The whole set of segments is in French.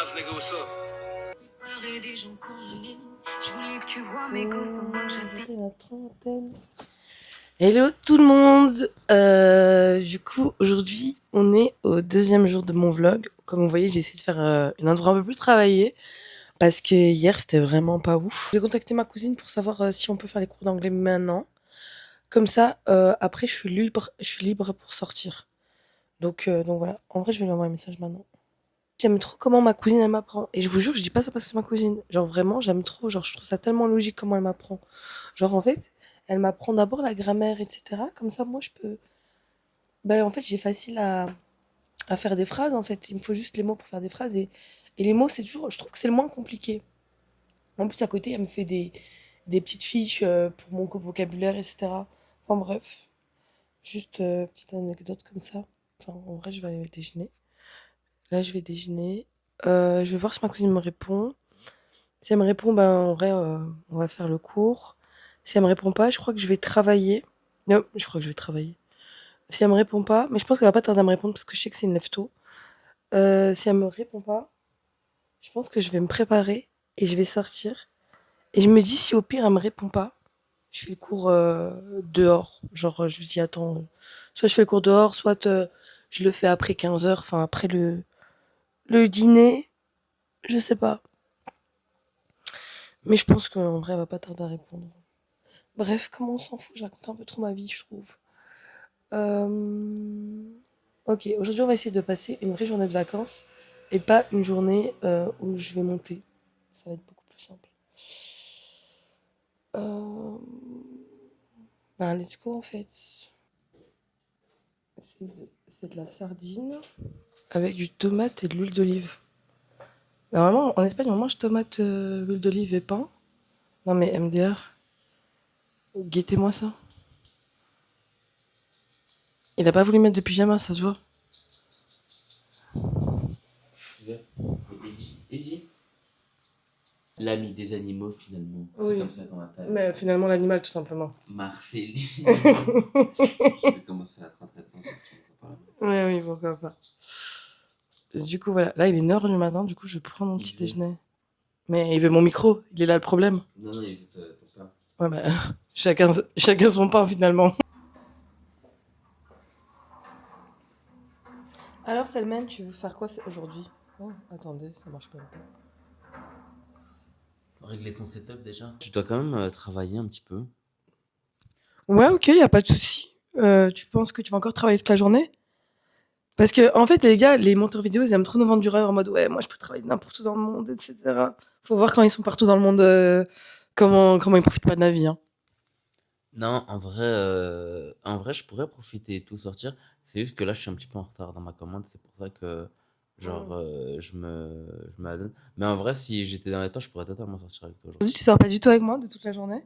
Vibes, nigga, what's up? Je voulais que tu vois mes gosses au moins que j'étais la trentaine. Hello tout le monde. Du coup, aujourd'hui, on est au deuxième jour de mon vlog. Comme vous voyez, j'ai essayé de faire une intro un peu plus travaillée parce que hier, c'était vraiment pas ouf. J'ai contacté ma cousine pour savoir si on peut faire les cours d'anglais maintenant. Comme ça, après, je suis libre pour sortir. Donc voilà. En vrai, je vais lui envoyer un message maintenant. J'aime trop comment ma cousine elle m'apprend. Et je vous jure, je dis pas ça parce que c'est ma cousine. Genre vraiment, j'aime trop. Genre, je trouve ça tellement logique comment elle m'apprend. Genre en fait, elle m'apprend d'abord la grammaire, etc. Comme ça, moi, je peux. Ben en fait, j'ai facile à faire des phrases. En fait, il me faut juste les mots pour faire des phrases. Et les mots, c'est toujours. Je trouve que c'est le moins compliqué. En plus, à côté, elle me fait des petites fiches pour mon vocabulaire, etc. Enfin bref, juste petite anecdote comme ça. Enfin, en vrai, je vais aller déjeuner. Là, je vais déjeuner. Je vais voir si ma cousine me répond. Si elle me répond, ben en vrai, on va faire le cours. Si elle me répond pas, je crois que je vais travailler. Non, je crois que je vais travailler. Si elle me répond pas, mais je pense qu'elle va pas tarder à me répondre parce que je sais que c'est une lève-tôt. Si elle me répond pas, je pense que je vais me préparer et je vais sortir. Et je me dis, si au pire elle me répond pas, je fais le cours dehors. Genre, je lui dis, attends, soit je fais le cours dehors, soit je le fais après 15 heures, enfin après le dîner. Je sais pas. Mais je pense qu'en vrai, elle va pas tarder à répondre. Bref, comment on s'en fout? Je raconte un peu trop ma vie, je trouve. Ok, aujourd'hui, on va essayer de passer une vraie journée de vacances et pas une journée où je vais monter. Ça va être beaucoup plus simple. Euh... Ben, let's go en fait. C'est de la sardine avec du tomate et de l'huile d'olive. Normalement, en Espagne, on mange tomate, huile d'olive et pain. Non mais MDR, guettez-moi ça. Il a pas voulu mettre de pyjama, ça se voit. Eddie, l'ami des animaux finalement. Oui. C'est comme ça qu'on m'appelle. Mais finalement, l'animal, tout simplement. Marceline. Je vais commencer à te rentrer dedans. Oui, pourquoi pas. Du coup, voilà. Là, il est 9h du matin, du coup, je prends mon petit déjeuner. Mais il veut mon micro, il est là le problème. Non, il veut ton pain. Ouais, bah, chacun son pain finalement. Alors, Selman, tu veux faire quoi aujourd'hui? Oh, attendez, ça marche pas. Régler son setup déjà. Tu dois quand même travailler un petit peu. Ouais, ok, y a pas de souci. Tu penses que tu vas encore travailler toute la journée? Parce que, en fait, les gars, les monteurs vidéo, ils aiment trop nous vendre du rêve en mode ouais, moi je peux travailler n'importe où dans le monde, etc. Faut voir quand ils sont partout dans le monde, comment ils profitent pas de la vie, hein. Non, en vrai, je pourrais profiter et tout sortir. C'est juste que là, je suis un petit peu en retard dans ma commande. C'est pour ça que, genre, je me adonne. Mais en vrai, si j'étais dans les temps, je pourrais totalement sortir avec toi aujourd'hui. Aujourd'hui, tu sors pas du tout avec moi de toute la journée?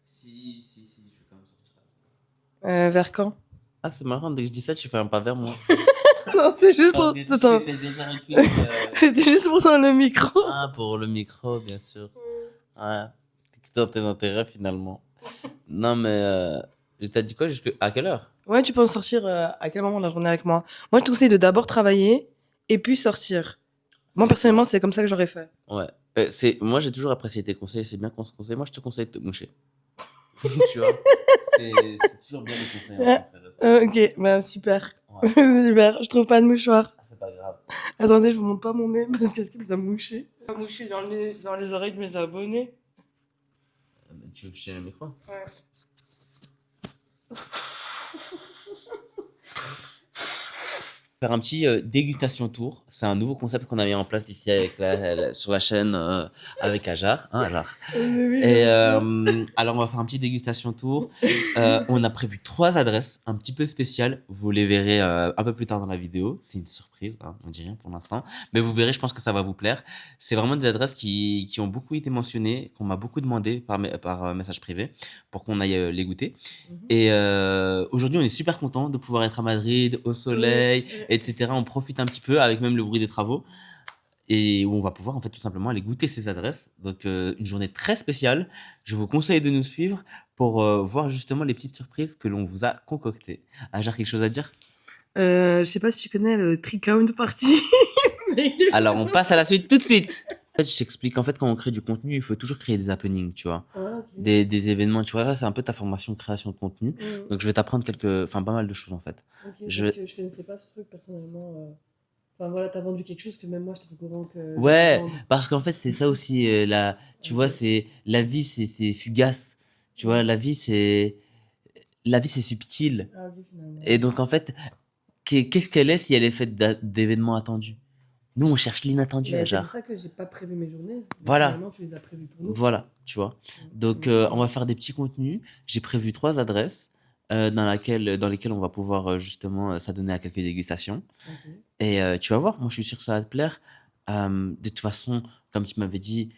Si, je vais quand même sortir. Vers quand? Ah, c'est marrant, dès que je dis ça, tu fais un pas vers moi. Non, c'est juste Parce pour. que tu Attends. t'étais déjà reculé. C'était juste pour dans le micro. Ah, pour le micro, bien sûr. Ouais. C'est dans tes intérêts, finalement. Non, mais t'as dit quoi à quelle heure? Ouais, tu penses sortir à quel moment de la journée avec moi? Moi, je te conseille de d'abord travailler et puis sortir. Moi, personnellement, c'est comme ça que j'aurais fait. Ouais. Moi, j'ai toujours apprécié tes conseils. C'est bien qu'on se conseille. Moi, je te conseille de te moucher. Tu vois? C'est toujours bien les conseils. Ok, bah super. Ouais. Super, je trouve pas de mouchoir. Ah, c'est pas grave. Attendez, je vous montre pas mon nez parce qu'est-ce qu'il va moucher? Il va moucher dans les oreilles de mes abonnés. Tu veux que je tienne le micro? Ouais. Faire un petit dégustation tour. C'est un nouveau concept qu'on a mis en place ici avec sur la chaîne avec Ajar. Hein, Ajar. Et alors, on va faire un petit dégustation tour. On a prévu 3 adresses un petit peu spéciales. Vous les verrez un peu plus tard dans la vidéo. C'est une surprise, hein, on dit rien pour l'instant. Mais vous verrez, je pense que ça va vous plaire. C'est vraiment des adresses qui ont beaucoup été mentionnées, qu'on m'a beaucoup demandé par message privé pour qu'on aille les goûter. Et aujourd'hui, on est super content de pouvoir être à Madrid, au soleil, etc. On profite un petit peu avec même le bruit des travaux et où on va pouvoir en fait tout simplement aller goûter ces adresses. Donc une journée très spéciale. Je vous conseille de nous suivre pour voir justement les petites surprises que l'on vous a concoctées. Ajar, quelque chose à dire? Je sais pas si tu connais le Tricount Party. Alors, on passe à la suite tout de suite. En fait, je t'explique. En fait, quand on crée du contenu, il faut toujours créer des happenings, tu vois. Ah, ok. Des événements, tu vois. Là, c'est un peu ta formation de création de contenu. Donc, je vais t'apprendre pas mal de choses, en fait. Ok, Je parce vais- que je connaissais pas ce truc personnellement. Enfin voilà, t'as vendu quelque chose que même moi je t'ai au courant que j'allais Ouais, vendre. parce qu'en fait, c'est ça aussi, tu vois, Ok. c'est, la vie, c'est fugace. Tu vois, la vie, c'est subtil. Ah, ok, finalement. Et donc, en fait, qu'est-ce qu'elle est si elle est faite d'événements attendus? Nous, on cherche l'inattendu, Mais c'est pour Hajar. ça que j'ai pas prévu mes journées. Mais Voilà. finalement, tu les as prévues pour nous. Voilà, tu vois. Donc, on va faire des petits contenus. J'ai prévu 3 adresses dans lesquelles on va pouvoir justement s'adonner à quelques dégustations. Ok. Et tu vas voir, moi je suis sûr que ça va te plaire. De toute façon, comme tu m'avais dit,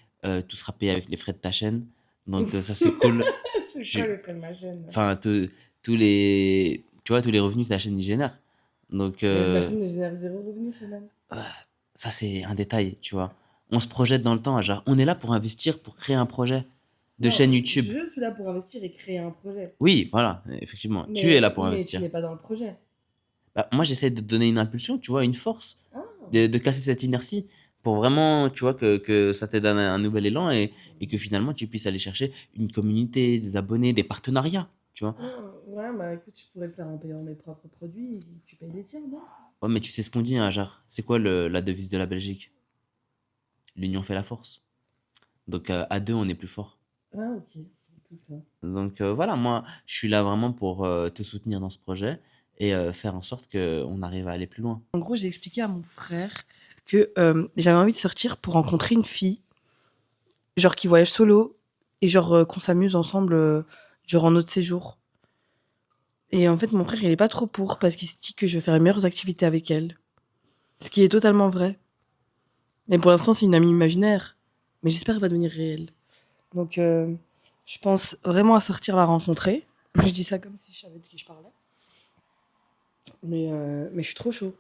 tout sera payé avec les frais de ta chaîne. Donc, ça c'est cool. C'est Je- quoi le prix de ma chaîne? Enfin, tous les revenus que ta chaîne y génère. Donc, Mais ma chaîne ne génère zéro revenu semaine. ça c'est un détail, tu vois. On se projette dans le temps, Hajar. On est là pour investir, pour créer un projet de Non, chaîne YouTube. je suis là pour investir et créer un projet. Oui, voilà, effectivement. Mais, Tu es là pour mais investir. tu n'es pas dans le projet. Bah, moi, j'essaie de te donner une impulsion, tu vois, une force, Ah. de casser cette inertie pour vraiment, tu vois, que ça te donne un nouvel élan et que finalement, tu puisses aller chercher une communauté, des abonnés, des partenariats, tu vois. Ouais, bah écoute, je pourrais le faire en payant mes propres produits. Tu payes les tiens, non? Ouais, mais tu sais ce qu'on dit, hein, Jar. C'est quoi la devise de la Belgique? L'union fait la force. Donc, à deux, on est plus fort. Ah, ok. Tout ça. Donc, voilà, moi, je suis là vraiment pour te soutenir dans ce projet et faire en sorte qu'on arrive à aller plus loin. En gros, j'ai expliqué à mon frère que j'avais envie de sortir pour rencontrer une fille, genre qui voyage solo, et genre qu'on s'amuse ensemble durant notre séjour. Et en fait, mon frère, il est pas trop pour, parce qu'il se dit que je vais faire les meilleures activités avec elle. Ce qui est totalement vrai. Mais pour l'instant, c'est une amie imaginaire. Mais j'espère qu'elle va devenir réelle. Donc, je pense vraiment à sortir la rencontrer. Je dis ça comme si je savais de qui je parlais. Mais je suis trop chaud.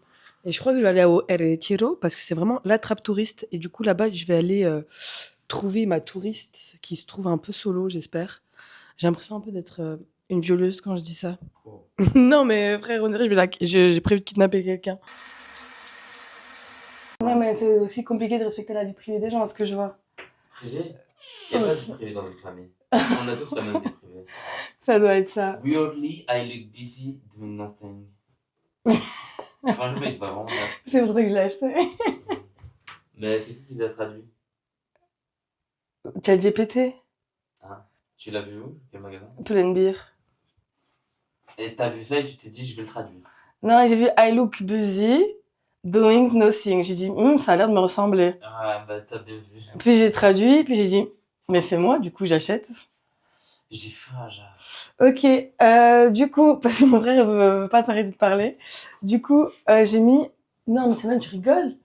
Et je crois que je vais aller au El Retiro parce que c'est vraiment la trappe touriste. Et du coup, là-bas, je vais aller trouver ma touriste qui se trouve un peu solo, j'espère. J'ai l'impression un peu d'être une violeuse quand je dis ça. Non, mais frère, on dirait que j'ai prévu de kidnapper quelqu'un. Ouais, mais c'est aussi compliqué de respecter la vie privée des gens, à ce que je vois. Privé? Il n'y a pas de vie privée dans notre famille. On a tous la même vie privée. Ça doit être ça. Weirdly, I look busy doing nothing. Franchement, il te va vraiment bien. C'est pour ça que je l'ai acheté. Mais c'est qui l'a traduit? ChatGPT, Tu l'as vu où? Quel magasin? Pull&Bear. Et t'as vu ça et tu t'es dit, je vais le traduire. Non, j'ai vu I look busy doing nothing. J'ai dit, ça a l'air de me ressembler. Ah, bah t'as bien vu. Puis j'ai traduit, puis j'ai dit, mais c'est moi, du coup j'achète. J'ai faim, genre. Ok, du coup, parce que mon frère veut pas s'arrêter de parler, du coup, j'ai mis. Non, mais c'est mal, tu rigoles.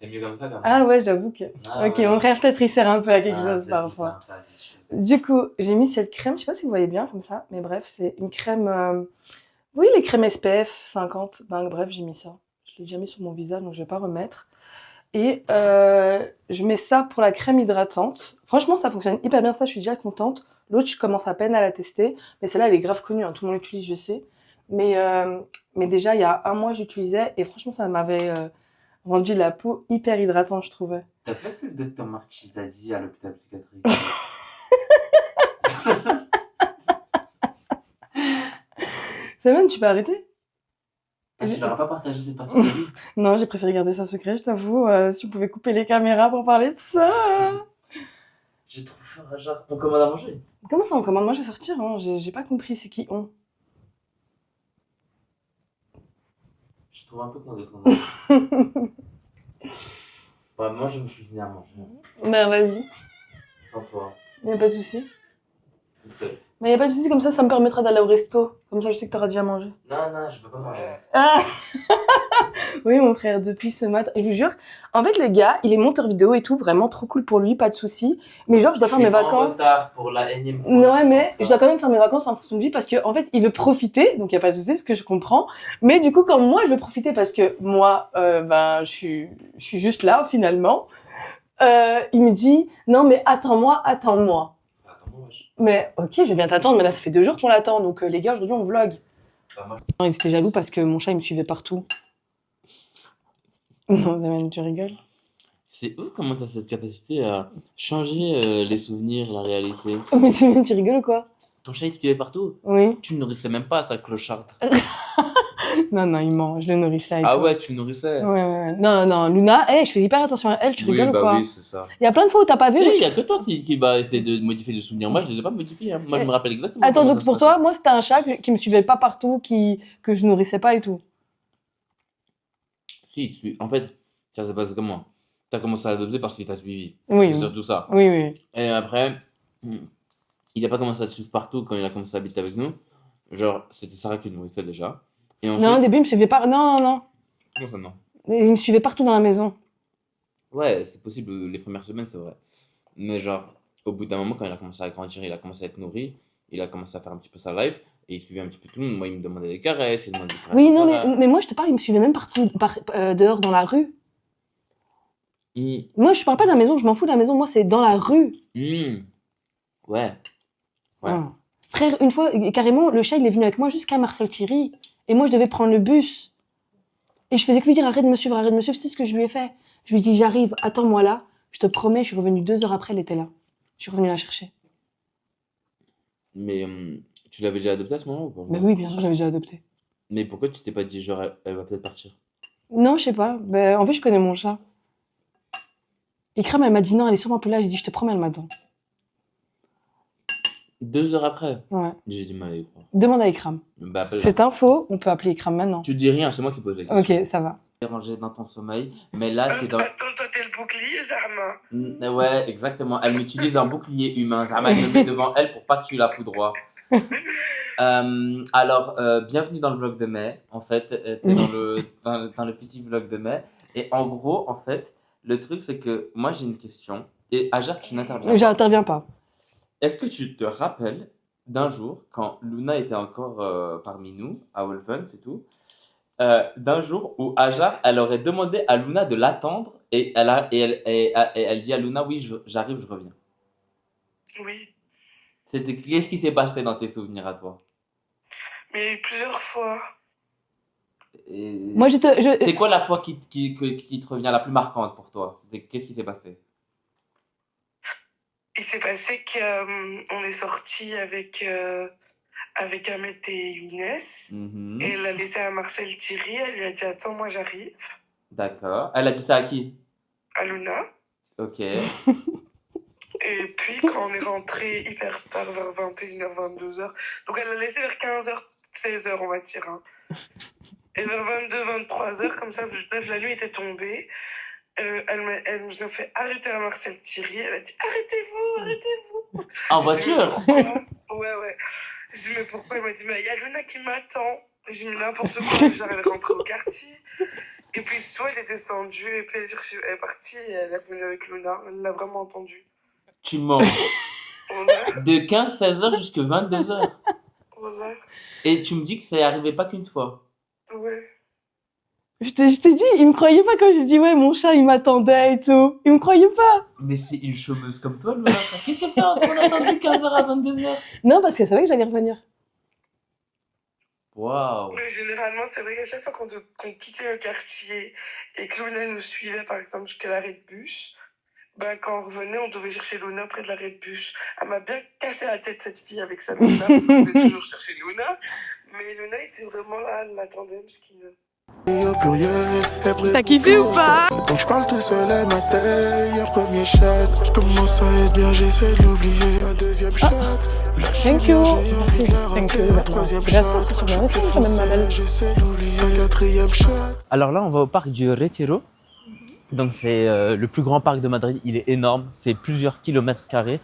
C'est mieux comme ça, quand même. Ah ouais, j'avoue que. Ah, Ok, ouais. mon frère peut-être il sert un peu à quelque Ah, chose peut-être parfois. que c'est un peu quelque chose. Du coup, j'ai mis cette crème, je sais pas si vous voyez bien comme ça, mais bref, c'est une crème. Oui, les crèmes SPF 50. Ben, bref, j'ai mis ça. Je l'ai déjà mis sur mon visage, donc je vais pas remettre. Et je mets ça pour la crème hydratante. Franchement, ça fonctionne hyper bien, ça, je suis déjà contente. L'autre, je commence à peine à la tester. Mais celle-là, elle est grave connue, hein, tout le monde l'utilise, je sais. Mais déjà, il y a un mois, j'utilisais et franchement, ça m'avait rendu la peau hyper hydratante, je trouvais. T'as fait ce que le docteur Marquis a dit à l'hôpital psychiatrique? Saman, tu peux arrêter? Ah, tu leur as pas partagé cette partie de vie? Non, j'ai préféré garder ça secret, je t'avoue. Si vous pouvez couper les caméras pour parler de ça. J'ai trop faim, genre. On commande à manger? Comment ça, on commande? Moi, je vais sortir, hein. J'ai pas compris, c'est qui on? Je trouve un peu condescendant. Bah, moi, je me suis venu à manger. Ben, vas-y. Sans toi. Y'a pas de souci. Toute seule. Mais y a pas de souci, comme ça me permettra d'aller au resto. Comme ça, je sais que t'auras déjà mangé. Non, je peux pas manger. Ah oui, mon frère, depuis ce matin, je vous jure. En fait, le gars, il est monteur vidéo et tout, vraiment trop cool pour lui, pas de souci. Mais genre, je dois faire mes vacances. Pour la énième fois. Non, mais je dois quand même faire mes vacances en fonction de lui parce que en fait, il veut profiter, donc y a pas de souci, ce que je comprends. Mais du coup, quand moi, je veux profiter parce que moi, je suis juste là finalement. Il me dit non, mais attends-moi. Attends-moi, wesh. Mais ok, je vais bien t'attendre, mais là, ça fait 2 jours qu'on l'attend, donc les gars, aujourd'hui, on vlog. Bah, moi, Non, ils étaient jaloux parce que mon chat, il me suivait partout. Non, Zamani, tu rigoles. C'est ouf comment t'as cette capacité à changer les souvenirs, la réalité. Mais Zamani, tu rigoles ou quoi? Ton chat, il suivait partout. Oui. Tu ne nourrissais même pas sa clocharde. Non, il ment, je le nourrissais avec Ah toi. ouais, tu nourrissais. Ouais. Non, Luna, je fais hyper attention à elle, tu rigoles ou quoi? Oui, c'est ça. Il y a plein de fois où t'as pas vu. Tu sais, il y a que toi qui va essayer de modifier les souvenirs. Moi, je les ai pas modifiés. Hein. Moi, je me rappelle exactement. Attends, comment donc ça pour se passait. toi, moi, c'était un chat qui me suivait pas partout, que je nourrissais pas et tout. Si, en fait, ça s'est passé comment? T'as commencé à l'adopter parce qu'il t'a suivi. Oui. C'est surtout ça. Oui. Et après, il a pas commencé à te suivre partout quand il a commencé à habiter avec nous. Genre, c'était Sarah qui le nourrissait déjà. Et ensuite... Non, au début, il me suivait pas. Non. Comment ça, non? Il me suivait partout dans la maison. Ouais, c'est possible, les premières semaines, c'est vrai. Mais genre, au bout d'un moment, quand il a commencé à grandir, il a commencé à être nourri, il a commencé à faire un petit peu sa life, et il suivait un petit peu tout le monde. Moi, il me demandait des caresses, il demandait des caresses. Oui, non, mais moi, je te parle, il me suivait même partout, dehors, dans la rue. Moi, je parle pas de la maison, je m'en fous de la maison, moi, c'est dans la rue. Ouais. Frère, une fois, carrément, le chat, il est venu avec moi jusqu'à Marcel Thierry, et moi, je devais prendre le bus. Et je faisais que lui dire arrête de me suivre, tu sais ce que je lui ai fait? Je lui ai dit j'arrive, attends-moi là, je te promets, je suis revenue 2 heures après, elle était là. Je suis revenue la chercher. Mais tu l'avais déjà adopté à ce moment ou pas? Mais oui, bien sûr, je l'avais déjà adopté. Mais pourquoi tu t'es pas dit genre elle va peut-être partir? Non, je sais pas. En fait, je connais mon chat. Ikram, elle m'a dit non, elle est sûrement plus là. J'ai dit je te promets, elle m'attend. 2 heures après? Ouais. J'ai du mal à y croire. Demande à Ikram. Bah, c'est info, on peut appeler Ikram maintenant. Tu dis rien, c'est moi qui pose la question. Ok, ça va. Dérangé dans ton sommeil, mais là t'es dans... Attends, toi t'es le bouclier, Zarma. Ouais, exactement. Elle m'utilise un bouclier humain. Zarma, elle me met devant elle pour pas que tu la foudroies. Alors, bienvenue dans le vlog de mai. En fait, t'es dans le petit vlog de mai. Et en gros, en fait, le truc c'est que moi j'ai une question. Et Ajar, tu n'interviens pas. J'interviens pas. Est-ce que tu te rappelles d'un jour, quand Luna était encore parmi nous, à Wolfen, c'est tout, d'un jour où Ajar, elle aurait demandé à Luna de l'attendre et elle dit à Luna, oui, j'arrive, je reviens. Oui. Qu'est-ce qui s'est passé dans tes souvenirs à toi? Mais plusieurs fois. Moi, c'est quoi la fois qui te revient la plus marquante pour toi? Qu'est-ce qui s'est passé? Il s'est passé qu'on est sorti avec Ahmed et Younes. Et elle l'a laissé à Marcel Thierry. Elle lui a dit attends, moi j'arrive. D'accord. Elle a dit ça à qui? À Luna. Ok. Et puis quand on est rentré hyper tard, vers 21h, 22h, donc elle l'a laissé vers 15h, 16h on va dire. Hein. Et vers 22, 23h, comme ça, bref, la nuit était tombée. Elle nous a fait arrêter à Marcel Thierry. Elle a dit arrêtez-vous. En voiture? Ouais. Je dis mais pourquoi? Elle m'a dit mais il y a Luna qui m'attend. J'ai mis n'importe quoi. J'arrivais à rentrer au quartier. Et puis soit elle est descendue et puis elle est partie et elle est venue avec Luna. Elle l'a vraiment entendu. Tu mens. De 15-16h jusqu'à 22h. Voilà. Et tu me dis que ça n'est arrivé pas qu'une fois. Ouais. Je t'ai dit, il me croyait pas quand j'ai dit ouais, mon chat il m'attendait et tout. Il me croyait pas. Mais c'est une chômeuse comme toi, Luna. Qu'est-ce que t'as fait? On attendait 15h à 22h. Non, parce qu'elle savait que j'allais revenir. Waouh. Mais généralement, c'est vrai qu'à chaque fois qu'on quittait le quartier et que Luna nous suivait, par exemple, jusqu'à l'arrêt de bus, quand on revenait, on devait chercher Luna près de l'arrêt de bus. Elle m'a bien cassé la tête, cette fille, avec sa Luna, parce qu'on devait toujours chercher Luna. Mais Luna était vraiment là, elle l'attendait, mesquine. T'as kiffé ou pas? Quand je parle tout seul, elle m'atteigne. Un premier shot, je commence à être bien, j'essaie de l'oublier. Un deuxième shot. Thank you. Merci. Thank you. Gracias, c'est sur le reste, quand même, ma belle. Un quatrième shot. Alors là, on va au parc du Retiro. Donc c'est le plus grand parc de Madrid. Il est énorme. C'est plusieurs kilomètres carrés.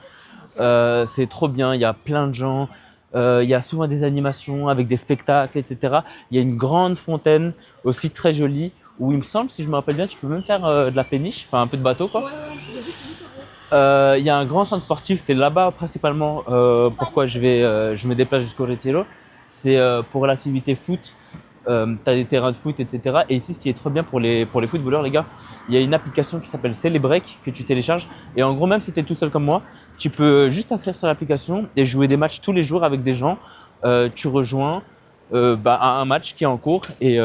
C'est trop bien. Il y a plein de gens. Il y a souvent des animations avec des spectacles, etc. Il y a une grande fontaine aussi très jolie où il me semble, si je me rappelle bien, tu peux même faire de la péniche, enfin un peu de bateau quoi. Il y a un grand centre sportif, c'est là-bas principalement pourquoi je me déplace jusqu'au Retiro. C'est pour l'activité foot. T'as des terrains de foot, etc. Et ici, ce qui est trop bien pour les footballeurs, les gars, il y a une application qui s'appelle Celebrek que tu télécharges. Et en gros, même si t'es tout seul comme moi, tu peux juste t'inscrire sur l'application et jouer des matchs tous les jours avec des gens. Tu rejoins un match qui est en cours et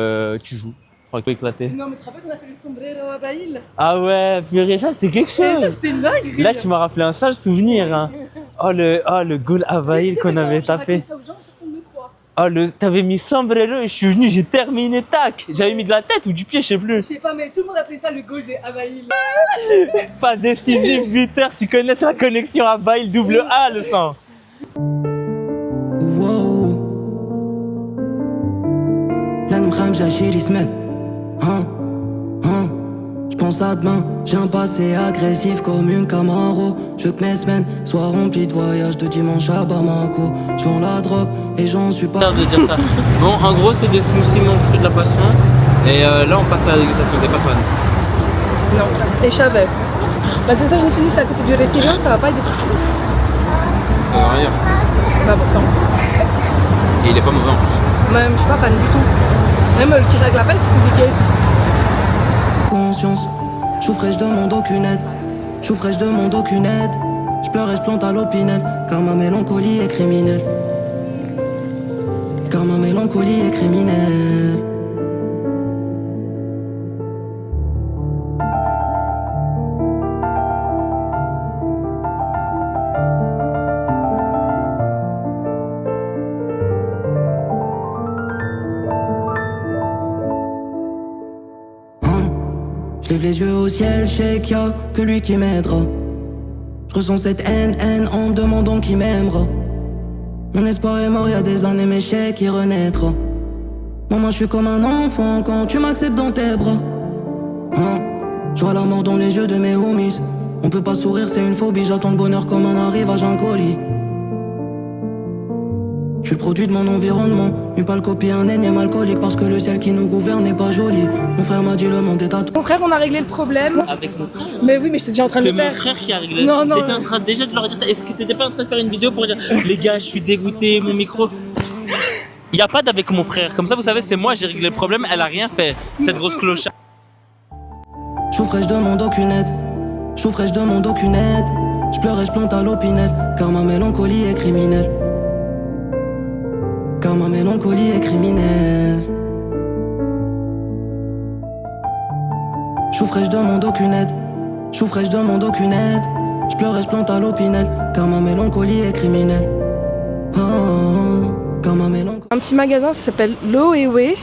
tu joues. crois, qui éclaté. Non, mais tu te rappelles qu'on a fait le sombrero à Baïl? Ah ouais, purée, ça c'était quelque chose. Ça, c'était une dingue. Là, tu m'as rappelé un sale souvenir. Hein. Oh, le goal à Baïl qu'on avait tapé. Oh, t'avais mis sombrero et je suis venu, j'ai terminé, tac. J'avais mis de la tête ou du pied, je sais plus. Je sais pas, mais tout le monde appelait ça le goal des Abaïl. Pas décisif, buteur, tu connais la connexion à Baïl, double A, le sang. Wow. J'pense à demain, j'ai un passé agressif comme une Camaro. Je veux que mes semaines soient remplies de voyages de dimanche à Bamako. J'vends la drogue et j'en suis pas. De dire ça. Bon, en gros, c'est des smoothies mon fruit de la passion. Et là, on passe à la dégustation. T'es pas fan? Non, et je savais. Parce que ça, je me suis dit, c'est à côté du référent, ça va pas être des trucs. Ça va rien. Bah pourtant. Et il est pas mauvais en plus. Même, je suis pas fan du tout. Même le tirer avec la pelle, c'est compliqué. Conscience, chou fraîche demande aucune aide. Chou fraîche demande aucune aide. J'pleure et j'plante à l'opinel. Car ma mélancolie est criminelle. Car ma mélancolie est criminelle. J'lève les yeux au ciel, j'sais qu'il y a que lui qui m'aidera. J'ressens cette haine en me demandant qui m'aimera. Mon espoir est mort il y a des années, mais j'sais qu'il renaîtra. Maman, j'suis comme un enfant quand tu m'acceptes dans tes bras. J'vois la mort dans les yeux de mes homies. On peut pas sourire, c'est une phobie. J'attends le bonheur comme un arrivage, un colis. Je suis le produit de mon environnement. Une pâle copie, un énième alcoolique. Parce que le ciel qui nous gouverne n'est pas joli. Mon frère m'a dit le monde est à toi. Mon frère, on a réglé le problème. Avec son frère? Mais oui, mais j'étais déjà en train de le faire. C'est mon frère qui a réglé. Non, non. T'étais en train déjà de leur dire. Est-ce que t'étais pas en train de faire une vidéo pour dire les gars, je suis dégoûté, mon micro. Il y a pas d'avec mon frère. Comme ça, vous savez, c'est moi, j'ai réglé le problème. Elle a rien fait. Cette grosse cloche. Chou fraîche demande aucune aide. Chou fraîche demande aucune aide. J'pleure et j'plante à l'opinel. Car ma mélancolie est criminelle. Car ma mélancolie est criminelle. Chou fraîche demande aucune aide. Chou fraîche demande aucune aide. J'pleure et j'plante à l'opinel. Car ma mélancolie est criminelle. Car ma mélancolie. Un petit magasin, ça s'appelle Loewe.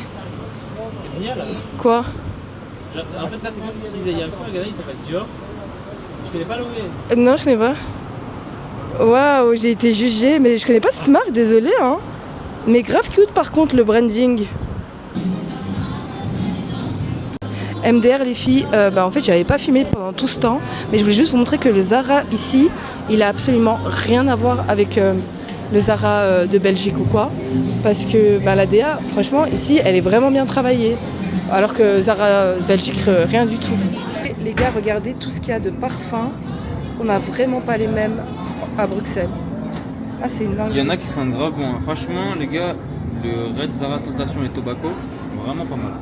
Quoi? En fait, là, c'est comme tu disais, il y a un petit magasin, il s'appelle Dior. Je connais pas l'OE. Non, je connais pas. Waouh, j'ai été jugée, mais je connais pas cette marque, désolée, hein. Mais grave cute par contre le branding. MDR les filles, en fait j'avais pas filmé pendant tout ce temps, mais je voulais juste vous montrer que le Zara ici, il a absolument rien à voir avec le Zara de Belgique ou quoi. Parce que la DA, franchement ici, elle est vraiment bien travaillée. Alors que Zara Belgique, rien du tout. Les gars, regardez tout ce qu'il y a de parfum. On n'a vraiment pas les mêmes à Bruxelles. Ah, c'est une dingue. Il y en a qui sont grave bons. Franchement, les gars, le Red Zara Tentation et Tobacco, vraiment pas mal.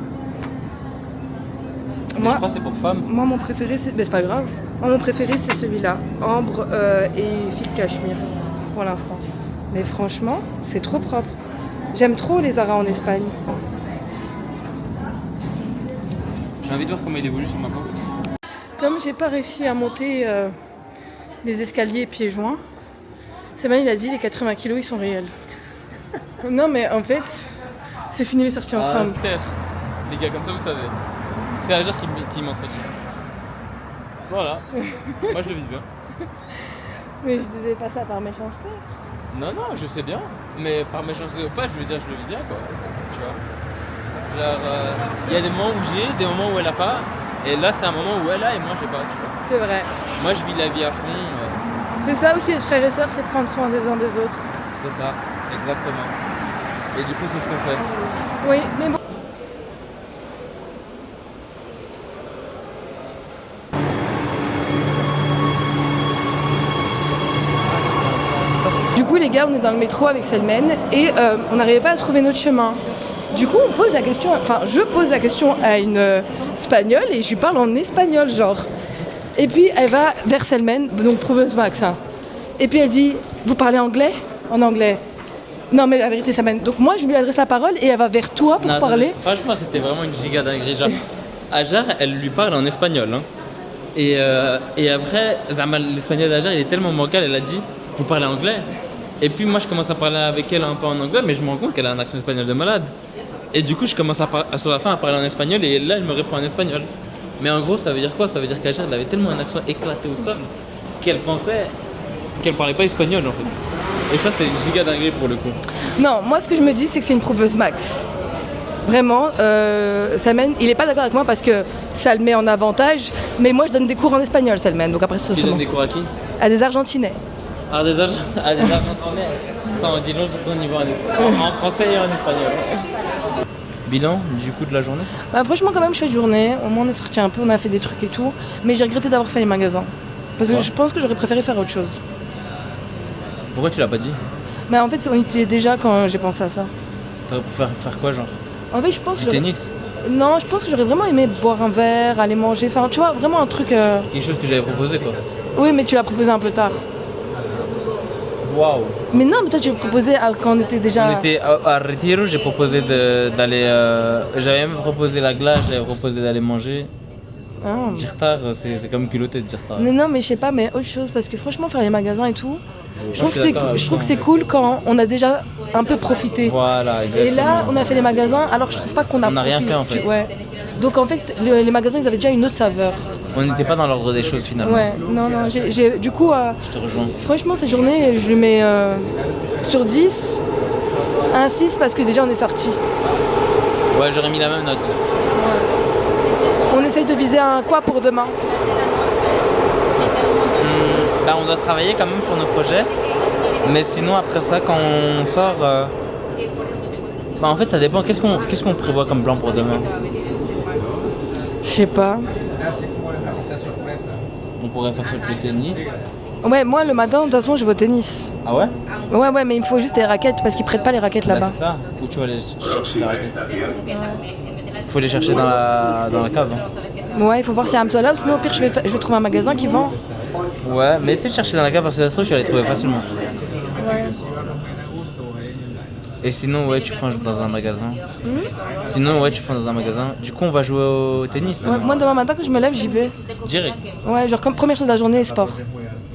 Moi, je crois que c'est pour femmes. Moi, mon préféré, c'est. Mais c'est pas grave. Moi, mon préféré, c'est celui-là. Ambre et Fille Cachemire. Pour l'instant. Mais franchement, c'est trop propre. J'aime trop les Zara en Espagne. J'ai envie de voir comment il évolue sur ma peau. Comme j'ai pas réussi à monter les escaliers pieds joints, Sébastien il a dit les 80 kilos ils sont réels. Non mais en fait, c'est fini les sorties ensemble. Steph, les gars, comme ça vous savez. C'est Ajar qui m'entretient. Voilà. Moi je le vis bien. Mais je disais pas ça par méchanceté. Non, non, je sais bien. Mais par méchanceté ou pas, je veux dire, je le vis bien quoi. Tu vois. Genre, il y a des moments où j'ai, des moments où elle a pas. Et là, c'est un moment où elle a et moi j'ai pas, tu vois. C'est vrai. Moi je vis la vie à fond. C'est ça aussi, être frères et sœurs, c'est prendre soin des uns des autres. C'est ça, exactement. Et du coup, c'est ce qu'on fait. Oui, mais bon. Du coup, les gars, on est dans le métro avec Selmen et on n'arrivait pas à trouver notre chemin. Du coup, on pose la question, enfin, je pose la question à une espagnole et je lui parle en espagnol, genre. Et puis, elle va vers Selmen, donc prouveuse Max. Hein. Et puis, elle dit, vous parlez anglais? En anglais. Non, mais la vérité, ça mène. Donc, moi, je lui adresse la parole et elle va vers toi pour Non, parler. Franchement, c'était vraiment une giga dinguerie. Genre, Ajar, elle lui parle en espagnol. Hein. Et après, Zama, l'espagnol d'Ajar, il est tellement bancal, elle a dit vous parlez anglais. Et puis moi, je commence à parler avec elle un peu en anglais, mais je me rends compte qu'elle a un accent espagnol de malade. Et du coup, je commence sur la fin à parler en espagnol, et là, elle me répond en espagnol. Mais en gros, ça veut dire quoi? Ça veut dire qu'Ajar, elle avait tellement un accent éclaté au sol qu'elle pensait qu'elle parlait pas espagnol en fait. Et ça, c'est une giga dinguerie pour le coup. Non, moi, ce que je me dis, c'est que c'est une prouveuse max. Vraiment, Salman, il est pas d'accord avec moi parce que ça le met en avantage, mais moi, je donne des cours en espagnol, Salman. Donc après, Tu donnes des cours à qui? à des Argentinais. À des Argentinais. Ça en dit long sur ton niveau en français et en espagnol. Bilan du coup de la journée? Bah, franchement, quand même, chouette journée. Au moins, on est sorti un peu, on a fait des trucs et tout. Mais j'ai regretté d'avoir fait les magasins. Parce que Ouais. je pense que j'aurais préféré faire autre chose. Pourquoi tu l'as pas dit? Mais en fait, on était déjà quand j'ai pensé à ça. T'aurais pu faire quoi genre? En fait, je pense Du que tennis? non, je pense que j'aurais vraiment aimé boire un verre, aller manger. Enfin, tu vois, vraiment un truc. Quelque chose que j'avais proposé quoi. Oui, mais tu l'as proposé un peu tard. Waouh! Mais non, mais toi, tu l'as proposé quand on était déjà. On était à Retiro, j'ai proposé d'aller. J'avais même proposé la glace, j'avais proposé d'aller manger. Ah. Dirtar, c'est comme culotté de Dirtar. Mais non, mais je sais pas, mais autre chose. Parce que franchement, faire les magasins et tout, je trouve je suis que d'accord avec je trouve toi. que c'est cool quand on a déjà un peu profité. Voilà, Et là, on a fait les magasins, alors je trouve pas qu'on a On n'a rien profité. fait, en fait. Ouais. Donc en fait, les magasins, ils avaient déjà une autre saveur. On n'était pas dans l'ordre des choses finalement. Ouais, non, non. Du coup, Je te rejoins. franchement, cette journée, je lui mets sur 10, un 6 parce que déjà on est sorti. Ouais, j'aurais mis la même note. On essaye de viser un quoi pour demain? Bah, on doit travailler quand même sur nos projets. Mais sinon, après ça, quand on sort. Bah, en fait, ça dépend. Qu'est-ce qu'on prévoit comme plan pour demain? Je sais pas. On pourrait faire sur le tennis. Ouais, moi le matin, de toute façon, je vais au tennis. Ah ouais? Ouais, ouais, mais il me faut juste des raquettes parce qu'ils prêtent pas les raquettes Bah, là-bas. c'est ça. Où tu vas aller chercher les raquettes? Faut les chercher dans la cave. Hein. Ouais, il faut voir si Hamza là, ou sinon au pire, je vais trouver un magasin qui vend. Ouais, mais essaie de chercher dans la cave parce que ça se trouve, tu vas les trouver facilement. Et sinon, ouais, tu prends dans un magasin. Sinon, ouais, tu prends dans un magasin. Du coup, on va jouer au tennis demain. Ouais, moi demain matin, quand je me lève, j'y vais. Direct. Ouais, genre comme première chose de la journée, sport.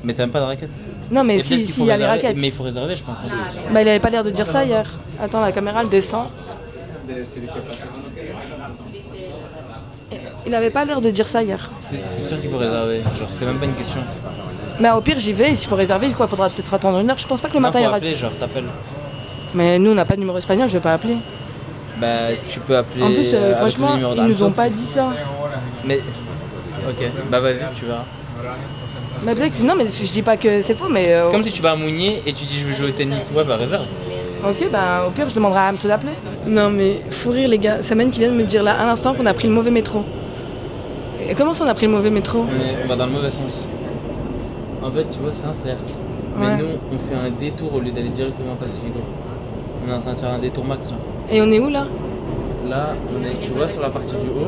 Mais t'as même pas de raquette? Non, mais Et peut-être si, qu'il si, faut il y a les réserver- raquettes. Mais il faut réserver, je pense. Hein. Bah, il avait pas l'air de dire ça hier. Attends, la caméra, elle descend. Il avait pas l'air de dire ça hier. C'est sûr qu'il faut réserver. Genre, c'est même pas une question. Mais au pire, j'y vais, et s'il faut réserver, quoi, faudra peut-être attendre une heure. Je pense pas que le Non, matin, faut il y aura. appeler, genre, t'appelles. Mais nous, on n'a pas de numéro espagnol, je vais pas appeler. Bah, tu peux appeler. En plus, avec franchement, le numéro ils nous ont d'Amso. pas dit ça. Mais. Ok, bah vas-y, tu verras. Mais peut-être que non, mais je dis pas que c'est faux, mais. C'est comme si tu vas à Mounier et tu dis je veux jouer au tennis. Ouais, bah réserve. Ok, bah au pire, je demanderai à Hamza d'appeler. Non, mais faut rire, les gars. Samen qui vient de me dire là à l'instant qu'on a pris le mauvais métro. Et comment ça, on a pris le mauvais métro? On va dans le mauvais sens. En fait, tu vois, c'est un cercle. Mais Ouais. nous, on fait un détour au lieu d'aller directement à Pacifico. On est en train de faire un détour max là. Et on est où là? Là, tu vois sur la partie du haut,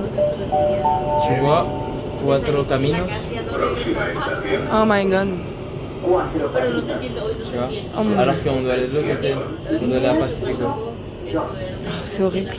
tu vois Cuatro Caminos, Oh my god. tu vois. Oh mon Alors qu'on doit aller de l'autre côté, on doit aller à Pacifico. C'est horrible.